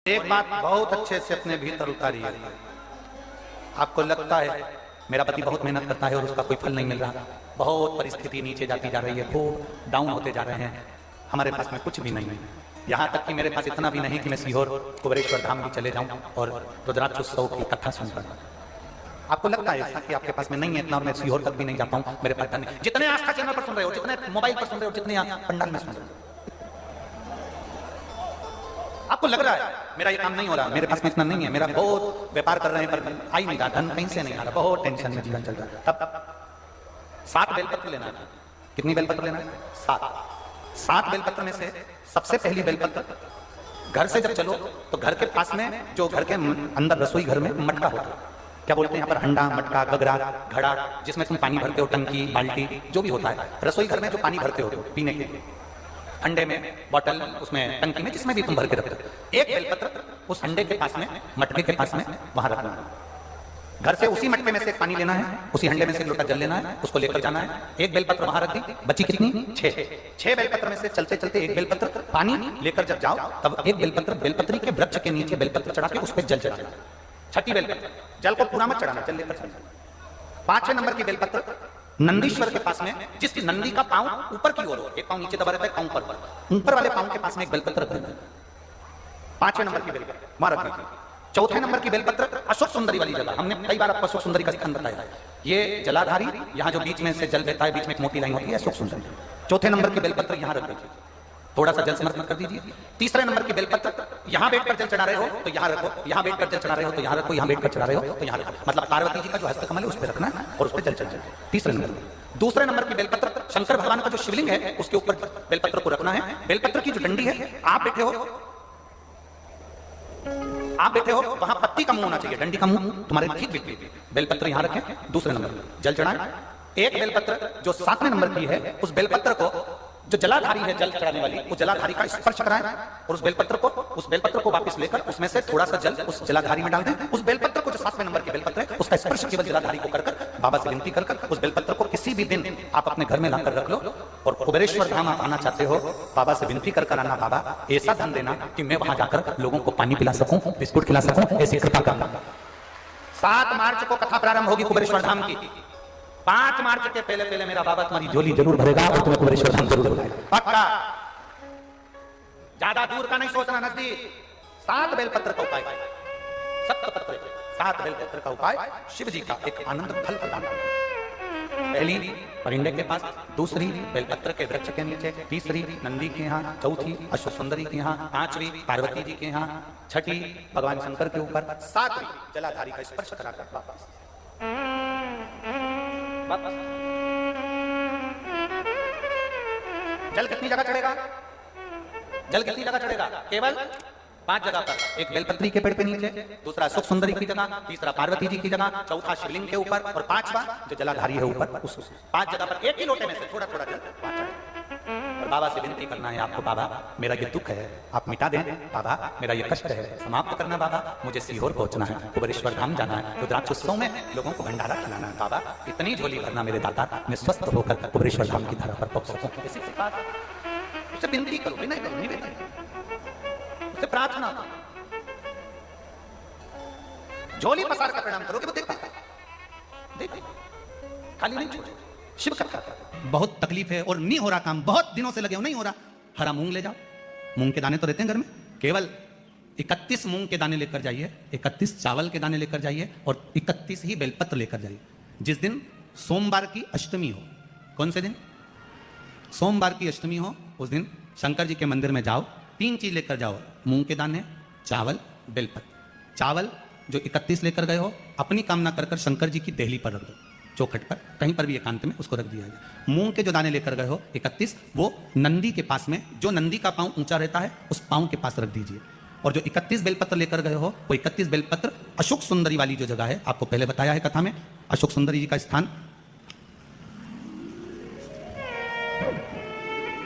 एक बात बहुत अच्छे से अपने भीतर उतारिए। आपको लगता है मेरा पति बहुत मेहनत करता है और उसका कोई फल नहीं मिल रहा, बहुत परिस्थिति नीचे जाती जा रही है, खूब डाउन होते जा रहे हैं, हमारे पास में कुछ भी नहीं है। यहाँ तक कि मेरे पास इतना भी नहीं कि मैं सीहोर कुबेरेश्वर धाम भी चले जाऊं और रुद्राक्ष उत्सव की कथा सुनकर। आपको लगता है ऐसा कि आपके पास में नहीं है इतना और मैं सीहोर तक भी नहीं जाता हूं, मेरे पास नहीं। जितने आस्था चैनल पर सुन रहे हो, जितने मोबाइल पर सुन रहे हो, जितने पंडाल में सुन रहे हो, आपको लग रहा है मेरा ये काम नहीं हो रहा, मेरे पास में इतना नहीं है, मेरा बहुत व्यापार कर रहे हैं पर आ ही नहीं रहा, धन कहीं से नहीं आ रहा, बहुत टेंशन में जीवन चल रहा है। तब 7 बेलपत्र लेना है। कितनी बेलपत्र लेना है? 7 बेलपत्र में से सबसे पहली बेलपत्र, घर से जब चलो तो घर के पास में जो घर के अंदर रसोई घर में मटका होता है, क्या बोलते हैं यहाँ पर, हंडा, मटका, गगरा, घड़ा, जिसमें तुम पानी भरते हो, टंकी, बाल्टी, जो भी होता है रसोई घर में जो पानी भरते हो पीने के लिए, अंडे में, बॉटल, उसमें टंकी में, जिसमें भी तुम भर के रखते हो, एक बेलपत्र उस अंडे के पास में, मटके के पास में वहां रखना है। घर से उसी मटके में से पानी लेना है, उसी हंडे में से एक लोटा जल लेना है, उसको लेकर जाना है। एक बेलपत्र वहां रख दी, बची कितनी? 6 बेलपत्र में से चलते चलते एक बेलपत्र पानी लेकर जब जाओ तब एक बेलपत्र बेलपत्री के वृक्ष के नीचे बेलपत्र चढ़ा के उस पर जल चढ़ाना। 6ठी बेलपत्र, जल को पूरा मत चढ़ाना, जल लेकर चढ़ाना। 5वें नंबर की बेलपत्र नंदीश्वर के पास में, जिस नंदी का पांव ऊपर की ओर हो, एक पांव नीचे दबा रहता है, पांव ऊपर वाले पांव के पास में एक बेलपत्र रख देना। 5वें नंबर की बेलपत्र वहां रख दीजिए। 4थे नंबर की बेलपत्र अशोक सुंदरी वाली जगह, हमने कई बार आपको अशोक सुंदरी का स्थान बताया है, ये जलाधारी, यहाँ जो बीच में से जल बहता है, बीच में एक मोटी लाइन होती है, अशोक सुंदरी। 4थे नंबर की बेलपत्र यहाँ रख दीजिए, थोड़ा सा जल समर्पण कर दीजिए। 3रे नंबर की बेलपत्र, यहाँ बैठकर जल चढ़ा रहे हो तो यहाँ रखो, यहाँ बैठकर जल चढ़ा रहे हो तो यहाँ रखो, यहाँ बैठकर चढ़ा रहे हो तो यहाँ रखो, मतलब पार्वती जी का जो हस्तकमल है उस पर रखना है और उस पर जल चढ़ाना है। 3रे नंबर। 2रे नंबर की बेलपत्र शंकर भगवान का जो शिवलिंग है उसके ऊपर बेलपत्र को रखना है। बेलपत्र की जो डंडी है, आप बैठे हो वहां पत्ती का मुंह होना चाहिए, डंडी का मुंह तुम्हारे ठीक बिल्कुल। बेलपत्र यहाँ रखें। 2रे नंबर जल चढ़ाएं। एक बेलपत्र जो 7वें नंबर की है, उस बेलपत्र को जो जलाधारी है, जल चढ़ाने वाली, उस जलाधारी का स्पर्श कराएं और उस बेलपत्र को वापस लेकर उसमें से थोड़ा सा जल उस जलाधारी में डाल दें। उस बेलपत्र को जो 7वें नंबर की बेलपत्र है, उसका स्पर्श केवल जलाधारी को कर बाबा से विनती कर उस बेलपत्र को किसी भी दिन आप अपने घर में लाकर रख लो और कुबेरेश्वर धाम आप आना चाहते हो, बाबा से विनती कर आना, बाबा ऐसा धन देना कि मैं वहां जाकर लोगों को पानी पिला सकूं, बिस्कुट खिला सकूं, ऐसी कृपा करना। 7 मार्च को कथा प्रारंभ होगी कुबेरेश्वर धाम की। 5 मार्च के पहले मेरा बाबा तुम्हारी झोली जरूर भरेगा और तुम्हें कुबेरेश्वर धाम जरूर बुलाएगा, पक्का। ज्यादा दूर का नहीं सोचना, नजदीक। 7 बेलपत्र का उपाय, 7 बेलपत्र का उपाय शिव जी का एक आनंद फल प्रदान करना। पहली परिंदे के पास, 2री बेलपत्र के वृक्ष के नीचे, 3री नंदी के यहाँ, 4थी अशोक सुंदरी के यहाँ, 5वीं पार्वती जी के यहाँ, 6ठी भगवान शंकर के ऊपर, 7वीं जलाधारी का स्पर्श कराकर वापस। जल कितनी जगह चढ़ेगा? केवल 5 जगह पर। एक बेलपत्री के पेड़ के नीचे, 2रा अशोक सुंदरी की जगह, 3रा पार्वती जी की जगह, 4था शिवलिंग के ऊपर और 5वां जो जलाधारी है ऊपर, उस 5 जगह पर एक ही लोटे में से थोड़ा थोड़ा जल और बाबा से विनती करना है आपको, बाबा मेरा ये दुख है आप मिटा दें, बाबा मेरा ये कष्ट है समाप्त करना, बाबा मुझे सीहोर पहुंचना है, कुबेरेश्वर धाम जाना है, रुद्राक्ष उत्सव में लोगों को भंडारा खिलाना है, बाबा इतनी झोली भरना मेरे दाता, मैं स्वस्थ होकर कुबेरेश्वर धाम की धारा पर पहुंच सकूं। उससे विनती करो, नहीं बेटा, उससे प्रार्थना, झोली पसार का प्रणाम करो कि वो देख खाली नहीं छोड़ो। शिव कथा बहुत तकलीफ है और नहीं हो रहा काम, बहुत दिनों से लगे हो, नहीं हो रहा, हरा मूंग ले जाओ, मूंग के दाने तो रहते हैं घर में, केवल 31 मूंग के दाने लेकर जाइए, 31 चावल के दाने लेकर जाइए और 31 ही बेलपत्र लेकर जाइए। जिस दिन सोमवार की अष्टमी हो, कौन से दिन? सोमवार की अष्टमी हो, उस दिन शंकर जी के मंदिर में जाओ, 3 चीज लेकर जाओ, मूंग के दाने, चावल, बेलपत्र। चावल जो 31 लेकर गए हो, अपनी कामना कर शंकर जी की देहली पर रख दो, चौखट पर, कहीं पर भी एकांत में उसको रख दिया जाए। मूंग के जो दाने लेकर गए हो 31, वो नंदी के पास में, जो नंदी का पांव ऊंचा रहता है उस पांव के पास रख दीजिए। और जो 31 बेलपत्र लेकर गए हो, वो 31 बेलपत्र अशोक सुंदरी वाली जो जगह है, आपको पहले बताया है कथा में, अशोक सुंदरी जी का स्थान,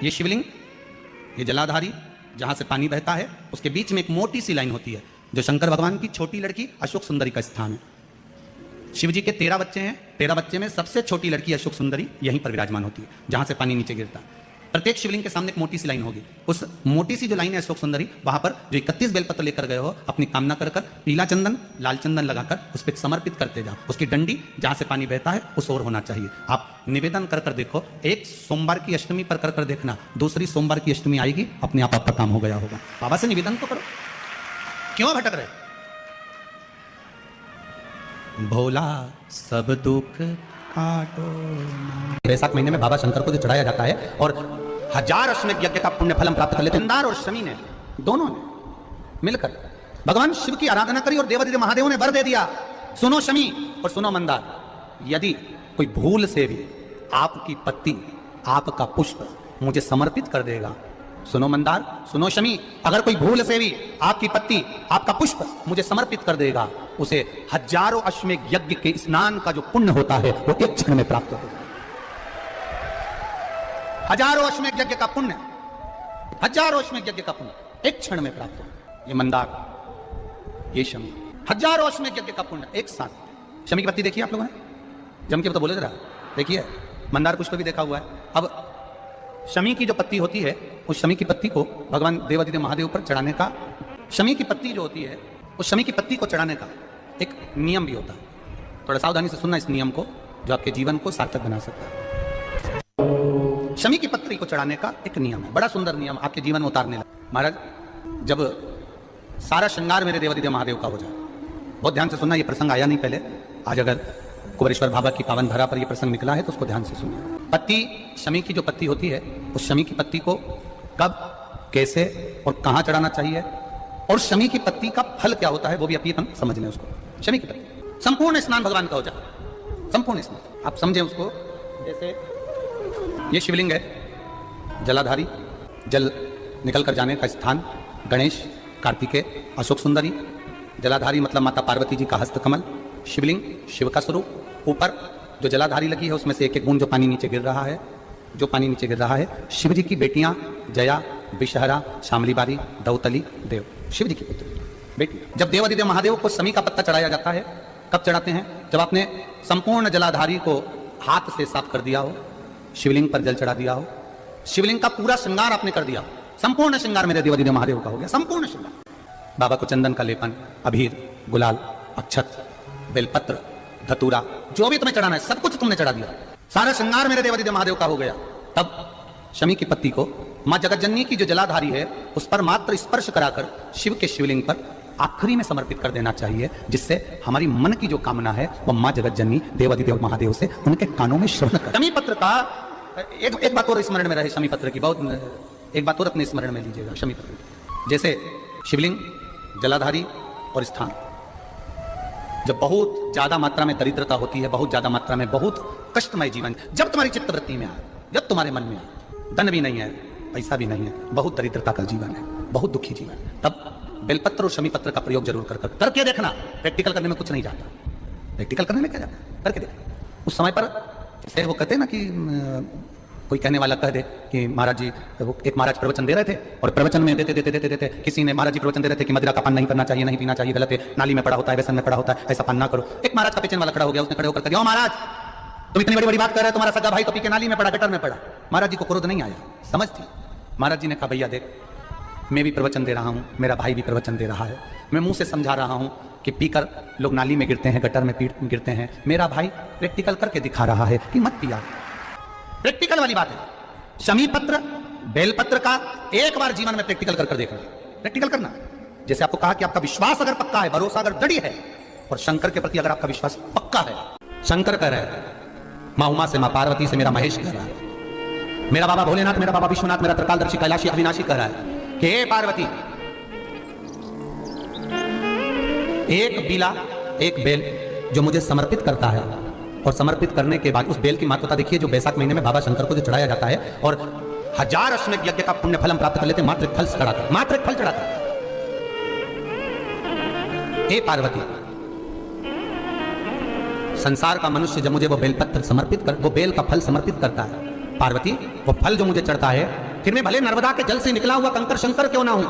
ये शिवलिंग, ये जलाधारी जहां से पानी बहता है, उसके बीच में एक मोटी सी लाइन होती है जो शंकर भगवान की छोटी लड़की अशोक सुंदरी का स्थान है। शिव जी के 13 बच्चे हैं, 13 बच्चे में सबसे छोटी लड़की अशोक सुंदरी यहीं पर विराजमान होती है जहां से पानी नीचे गिरता है। प्रत्येक शिवलिंग के सामने एक मोटी सी लाइन होगी। उस मोटी सी जो लाइन है अशोक सुंदरी, वहां पर जो 31 बेलपत्र लेकर गए हो, अपनी कामना कर कर पीला चंदन लाल चंदन लगाकर उस पर समर्पित करते जाओ। उसकी डंडी जहां से पानी बहता है उस ओर होना चाहिए। आप निवेदन कर कर देखो, एक सोमवार की अष्टमी पर कर कर देखना, दूसरी सोमवार की अष्टमी आएगी, अपने आप आपका काम हो गया होगा। बाबा से निवेदन तो करो, क्यों भटक रहे? भोला सब दुख काटो। वैशाख महीने में बाबा शंकर को जो चढ़ाया जाता है और 1000 अश्वमेध यज्ञ का पुण्य फलम प्राप्त कर लेते। मंदार और शमी ने, दोनों ने मिलकर भगवान शिव की आराधना करी और देवादिदेव महादेव ने वर दे दिया। सुनो शमी और सुनो मंदार, यदि कोई भूल से भी आपकी पत्ती आपका पुष्प मुझे समर्पित कर देगा, सुनो मंदार सुनो शमी, अगर कोई भूल से भी आपकी पत्ती आपका पुष्प मुझे समर्पित कर देगा, उसे 1000 अश्वमेध यज्ञ के स्नान का जो पुण्य होता है वो एक क्षण में प्राप्त होगा। 1000 अश्वमेध यज्ञ का पुण्य, 1000 अश्वमेध यज्ञ का पुण्य एक क्षण में प्राप्त होगा। ये मंदार, ये शमी, 1000 अश्वमेध यज्ञ का पुण्य एक साथ। शमी की पत्ती देखिए आप लोगों ने, जम के तो बोले जरा, देखिए मंदार पुष्प भी देखा हुआ है। अब शमी की जो पत्ती होती है, उस शमी की पत्ती को भगवान देवादिदेव महादेव पर चढ़ाने का, शमी की पत्ती जो होती है उस शमी की पत्ती को चढ़ाने का एक नियम भी होता है। थोड़ा सावधानी से सुनना इस नियम को, जो आपके जीवन को सार्थक बना सकता है। शमी की पत्ती को चढ़ाने का एक नियम है, बड़ा सुंदर नियम, आपके जीवन में उतारने लगा। महाराज, जब सारा श्रृंगार मेरे देवादिदेव महादेव का हो जाए, बहुत ध्यान से सुनना, ये प्रसंग आया नहीं पहले, आज अगर कुबेरेश्वर बाबा की पावन धरा पर यह प्रसंग निकला है तो उसको ध्यान से सुनिए। पत्ती, शमी की जो पत्ती होती है, उस शमी की पत्ती को कब, कैसे और कहां चढ़ाना चाहिए, और शमी की पत्ती का फल क्या होता है वो भी अभी हम समझ लें उसको। शमी की पत्ती, संपूर्ण स्नान भगवान का हो जाए, संपूर्ण स्नान, आप समझें उसको। जैसे ये शिवलिंग है, जलाधारी, जल निकल कर जाने का स्थान, गणेश, कार्तिकेय, अशोक सुंदरी, जलाधारी मतलब माता पार्वती जी का हस्तकमल, शिवलिंग शिव का स्वरूप, ऊपर जो जलाधारी लगी है उसमें से एक एक बूंद जो पानी नीचे गिर रहा है, जो पानी नीचे गिर रहा है, शिव जी की बेटियां जया, विषहरा, शामलीबारी, दौतली, देव, शिव जी की पुत्री बेटी। जब देवादिदेव महादेव को शमी का पत्ता चढ़ाया जाता है, कब चढ़ाते हैं? जब आपने संपूर्ण जलाधारी को हाथ से साफ कर दिया हो, शिवलिंग पर जल चढ़ा दिया हो, शिवलिंग का पूरा श्रृंगार आपने कर दिया, संपूर्ण श्रृंगार मेरे देवादिदेव महादेव का हो गया, संपूर्ण श्रृंगार। बाबा को चंदन का लेपन, अबीर, गुलाल, अक्षत, बेलपत्र, धतूरा, जो भी तुम्हें चढ़ाना है सब कुछ तुमने चढ़ा दिया, सारा श्रृंगार मेरे देवादिदेव महादेव का हो गया। तब शमी की पत्ती को मां जगतजननी की जो जलाधारी है उस पर मात्र स्पर्श कराकर शिव के शिवलिंग पर आखिरी में समर्पित कर देना चाहिए, जिससे हमारी मन की जो कामना है वो मां जगतजननी देवादिदेव महादेव से उनके कानों में श्रवण कर। शमी पत्र का एक बात और स्मरण में रहे, शमी पत्र की बहुत एक बात और अपने स्मरण में लीजिएगा। शमी पत्र जैसे शिवलिंग, जलाधारी और स्थान, जब बहुत ज्यादा मात्रा में दरिद्रता होती है, बहुत ज्यादा मात्रा में बहुत कष्टमय जीवन, जब तुम्हारी चित्तवृत्ति में आए, जब तुम्हारे मन में आए, धन भी नहीं है, पैसा भी नहीं है, बहुत दरिद्रता का जीवन है, बहुत दुखी जीवन, तब बेलपत्र और शमी पत्र का प्रयोग जरूर करके देखना। प्रैक्टिकल करने में कुछ नहीं जाता, प्रैक्टिकल करने में क्या जाता, करके देखना। उस समय पर वो कहते हैं ना कि कोई कहने वाला कह दे कि महाराज जी, वो एक महाराज प्रवचन दे रहे थे और प्रवचन में देते किसी ने, महाराज जी प्रवचन दे रहे थे कि मदिरा का पान नहीं करना चाहिए, नहीं पीना चाहिए, गलत है, नाली में पड़ा होता है, व्यसन में पड़ा होता है, ऐसा पान ना करो। एक महाराज का पेचन वाला खड़ा हो गया, उसने खड़े होकर कहा, महाराज तुम इतनी बड़ी बड़ी बात कर रहे हो, तुम्हारा सगा भाई तो पी के नाली में पड़ा, गटर में पड़ा। महाराज जी को क्रोध नहीं आया, समझ थी। महाराज जी ने कहा, भैया देख, मैं भी प्रवचन दे रहा हूँ, मेरा भाई भी प्रवचन दे रहा है, मैं मुंह से समझा रहा हूँ कि पीकर लोग नाली में गिरते हैं, गटर में गिरते हैं, मेरा भाई प्रैक्टिकल करके दिखा रहा है कि मत पिया। प्रैक्टिकल वाली बात है। शमी पत्र, बेलपत्र का एक बार जीवन में प्रैक्टिकल कर देखना, प्रैक्टिकल करना। जैसे आपको कहा कि आपका विश्वास अगर पक्का है, भरोसा अगर दृढ़ है, और शंकर के प्रति अगर आपका विश्वास पक्का है, शंकर कह रहे हैं, मां उमा से, मां पार्वती से, मेरा महेश कह रहा है, मेरा बाबा भोलेनाथ, मेरा बाबा विश्वनाथ, मेरा त्रिकालदर्शी कैलाशी अविनाशी कह रहा है कि हे पार्वती, एक बीला, एक बेल जो मुझे समर्पित करता है, और समर्पित करने के बाद उस बेल की महत्वता देखिए, जो वैशाख महीने में बाबा शंकर को जो चढ़ाया जाता है, और 1000 अश्वमेध यज्ञ का पुण्य फलम प्राप्त कर लेते, मात्र एक फल चढ़ाते, मात्र एक फल चढ़ाते। हे पार्वती, संसार का मनुष्य जब मुझे वो बेलपत्र समर्पित कर, वो बेल का फल समर्पित करता है, पार्वती वो फल जो मुझे चढ़ता है, फिर मैं भले नर्मदा के जल से निकला हुआ कंकर शंकर क्यों ना हूं,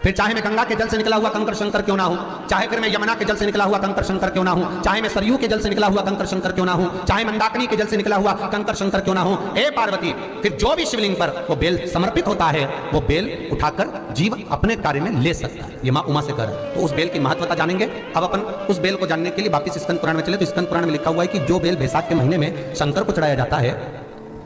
फिर चाहे मैं गंगा के जल से निकला हुआ कंकर शंकर क्यों ना हूं, चाहे फिर मैं यमुना के जल से निकला हुआ कंकर शंकर क्यों ना हूं, चाहे मैं सरयू के जल से निकला हुआ कंकर शंकर क्यों ना हूं, चाहे मंदाकिनी के जल से निकला हुआ कंकर शंकर क्यों ना हूं, हे पार्वती, फिर जो भी शिवलिंग पर वो बेल समर्पित होता है वो बेल उठाकर जीव अपने कार्य में ले सकता है। ये मां उमा से कह रहा है। तो उस बेल की महत्वता जानेंगे। अब अपन उस बेल को जानने के लिए वापिस स्कंद पुराण में चले। तो स्कंद पुराण में लिखा हुआ है कि जो बेल बैसाख के महीने में शंकर को चढ़ाया जाता है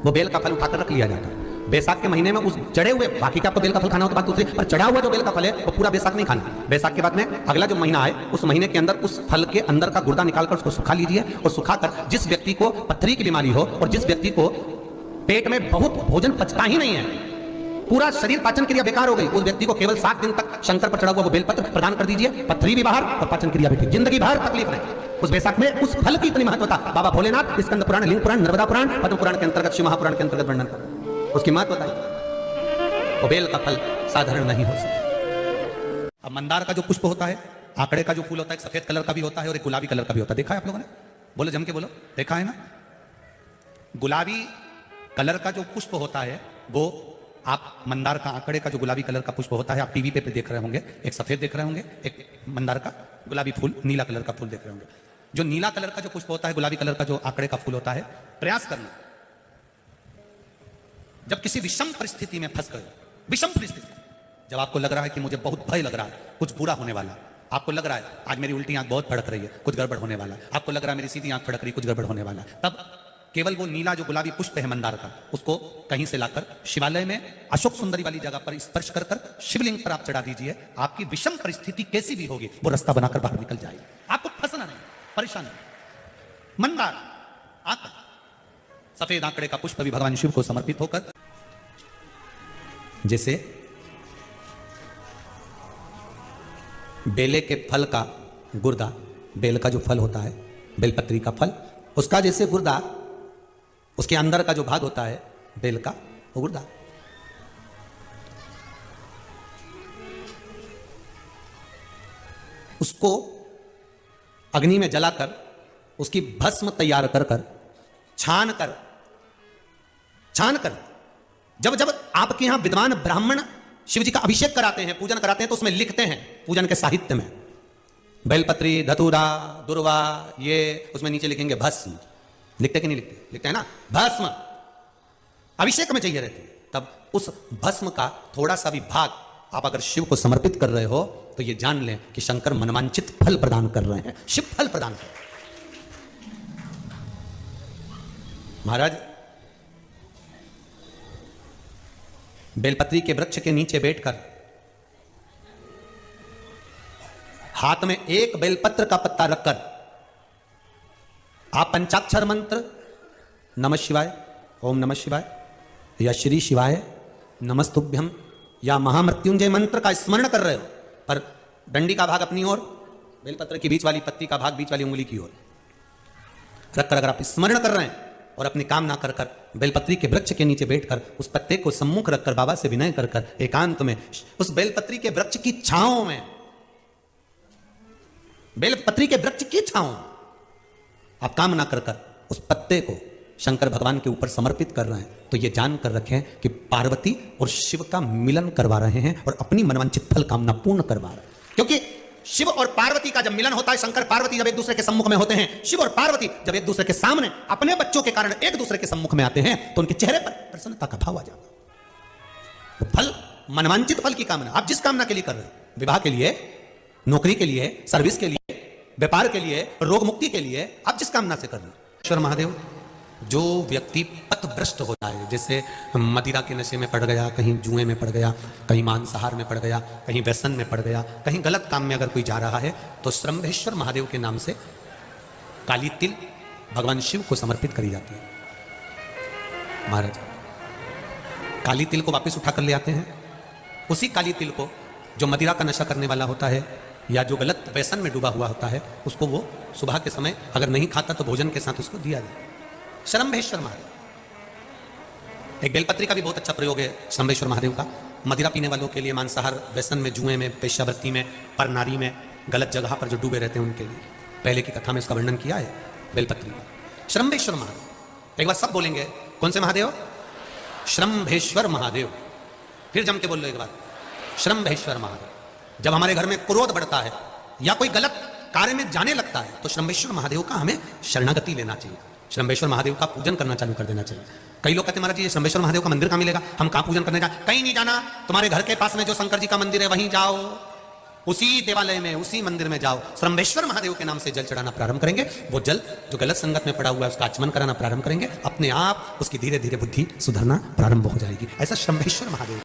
वो बेल का फल उठाकर रख लिया जाता है। बैसाख के महीने में उस चढ़े हुए, बाकी का आपको बेल का फल खाना हो तो बात दूसरी, पर चढ़ा हुआ जो बेल का फल है वो पूरा बैसाख नहीं खाना। बैसाख के बाद में अगला जो महीना आए उस महीने के अंदर उस फल के अंदर का गुर्दा निकालकर उसको सुखा लीजिए, और सुखाकर जिस व्यक्ति को पथरी की बीमारी हो और जिस व्यक्ति को पेट में बहुत भोजन पचता ही नहीं है, पूरा शरीर पाचन क्रिया बेकार हो गई, उस व्यक्ति को केवल 7 दिन तक शंकर पर चढ़ा हुआ वो बेलपत्र प्रदान कर दीजिए। पथरी भी बाहर और पाचन क्रिया भी ठीक, जिंदगी भर तकलीफ नहीं। उस बैसाख में उस फल की इतनी महत्वता बाबा भोलेनाथ स्कंद पुराण, लिंग पुराण, नर्मदा पुराण, पद्म पुराण के अंतर्गत, शिव महापुराण के अंतर्गत वर्णन कर उसकी महत्वता है। वो बेल का फल साधारण नहीं हो सकता। अब मंदार का जो पुष्प होता है, आंकड़े का जो फूल होता है, एक सफेद कलर का भी होता है और एक गुलाबी कलर का भी होता है। देखा है आप लोगों ने? बोलो जम के बोलो, देखा है ना? गुलाबी कलर का जो पुष्प होता है वो, आप मंदार का, आंकड़े का जो गुलाबी कलर का पुष्प होता है, आप टीवी पे देख रहे होंगे, एक सफेद देख रहे होंगे, एक मंदार का गुलाबी फूल, नीला कलर का फूल देख रहे होंगे। जो नीला कलर का जो पुष्प होता है, गुलाबी कलर का जो आंकड़े का फूल होता है, प्रयास करना जब किसी विषम परिस्थिति में फंस गए, विषम परिस्थिति, जब आपको लग रहा है कि मुझे बहुत भय लग रहा है, कुछ बुरा होने वाला, आपको लग रहा है आज मेरी उल्टी आंख बहुत फड़क रही है, कुछ गड़बड़ होने वाला, आपको लग रहा है मेरी सीधी आंख फड़क रही है, कुछ गड़बड़ होने वाला, तब केवल वो नीला जो गुलाबी पुष्प है मंदार का, उसको कहीं से लाकर शिवालय में अशोक सुंदरी वाली जगह पर स्पर्श कर कर शिवलिंग पर आप चढ़ा दीजिए। आपकी विषम परिस्थिति कैसी भी होगी वो रास्ता बनाकर बाहर निकल जाएगी, आपको फंसना नहीं, परेशान नहीं। मंदार आंकड़ा, सफेद आंकड़े का पुष्प भी भगवान शिव को समर्पित होकर, जैसे बेले के फल का गुर्दा, बेल का जो फल होता है, बेलपत्री का फल, उसका जैसे गुर्दा, उसके अंदर का जो भाग होता है बेल का, वो गुर्दा, उसको अग्नि में जलाकर उसकी भस्म तैयार कर कर छान कर जब जब आपके यहां विद्वान ब्राह्मण शिव जी का अभिषेक कराते हैं, पूजन कराते हैं, तो उसमें लिखते हैं, पूजन के साहित्य में, बेलपत्री, धतूरा, दुर्वा, ये उसमें नीचे लिखेंगे भस्म। लिखते कि नहीं लिखते? लिखते हैं ना, भस्म अभिषेक में चाहिए रहती है। तब उस भस्म का थोड़ा सा भी भाग आप अगर शिव को समर्पित कर रहे हो तो ये जान लें कि शंकर मनवांचित फल प्रदान कर रहे हैं, शिव फल प्रदान कर रहे हैं। महाराज बेलपत्री के वृक्ष के नीचे बैठकर हाथ में एक बेलपत्र का पत्ता रखकर आप पंचाक्षर मंत्र नमः शिवाय, ओम नमः शिवाय, या श्री शिवाय नमस्तुभ्यम, या महामृत्युंजय मंत्र का स्मरण कर रहे हो, पर डंडी का भाग अपनी ओर, बेलपत्र की बीच वाली पत्ती का भाग बीच वाली उंगली की ओर रखकर अगर आप स्मरण कर रहे हैं और अपनी कामना कर कर बेलपत्री के वृक्ष के नीचे बैठकर उस पत्ते को सम्मुख रखकर बाबा से विनय कर कर एकांत में उस बेलपत्री के वृक्ष की छांव में, बेलपत्री के वृक्ष की छांव आप कामना कर कर उस पत्ते को शंकर भगवान के ऊपर समर्पित कर रहे हैं, तो ये जानकर रखें कि पार्वती और शिव का मिलन करवा रहे हैं और अपनी मनवांछित फल कामना पूर्ण करवा रहे हैं। क्योंकि शिव और पार्वती का जब मिलन होता है, शंकर पार्वती जब एक दूसरे के सम्मुख में होते हैं, शिव और पार्वती जब एक दूसरे के सामने अपने बच्चों के कारण एक दूसरे के सम्मुख में आते हैं, तो उनके चेहरे पर प्रसन्नता का भाव आ जाता है। तो फल, मनवांचित फल की कामना आप जिस कामना के लिए कर रहे हो, विवाह के लिए, नौकरी के लिए, सर्विस के लिए, व्यापार के लिए, रोग मुक्ति के लिए, आप जिस कामना से कर रहे हो। ईश्वर महादेव, जो व्यक्ति पथभ्रष्ट होता है, जैसे मदिरा के नशे में पड़ गया, कहीं जुए में पड़ गया, कहीं मांसाहार में पड़ गया, कहीं व्यसन में पड़ गया, कहीं गलत काम में अगर कोई जा रहा है, तो श्रम्भेश्वर महादेव के नाम से काली तिल भगवान शिव को समर्पित करी जाती है। महाराज काली तिल को वापस उठा कर ले आते हैं। उसी काली तिल को जो मदिरा का नशा करने वाला होता है या जो गलत व्यसन में डूबा हुआ होता है, उसको वो सुबह के समय अगर नहीं खाता तो भोजन के साथ उसको दिया जाए। श्रम्भेश्वर महादेव, एक बेलपत्री का भी बहुत अच्छा प्रयोग है श्रम्भेश्वर महादेव का, मदिरा पीने वालों के लिए, मांसाहार, व्यसन में, जुए में, पेशावृत्ति में, परनारी में, गलत जगह पर जो डूबे रहते हैं उनके लिए। पहले की कथा में इसका वर्णन किया है बेलपत्री का। श्रम्भेश्वर महादेव, एक बार सब बोलेंगे, कौन से महादेव? श्रम्भेश्वर महादेव। फिर जम के बोल लो एक बार, श्रम्भेश्वर महादेव। जब हमारे घर में क्रोध बढ़ता है या कोई गलत कार्य में जाने लगता है तो श्रम्भेश्वर महादेव का हमें शरणागति लेना चाहिए, श्रम्भेश्वर महादेव का पूजन करना चालू कर देना चाहिए। कई लोग कहते हैं महाराज जी ये श्रम्भेश्वर महादेव का मंदिर कहाँ मिलेगा, हम कहाँ पूजन करने का, कहीं नहीं जाना, तुम्हारे घर के पास में जो शंकर जी का मंदिर है वहीं जाओ, उसी देवालय में उसी मंदिर में जाओ, श्रम्भेश्वर महादेव के नाम से जल चढ़ाना प्रारंभ करेंगे। वो जल जो गलत संगत में पड़ा हुआ है उसका आचमन कराना प्रारंभ करेंगे, अपने आप उसकी धीरे धीरे बुद्धि सुधरना प्रारंभ हो जाएगी। ऐसा श्रम्भेश्वर महादेव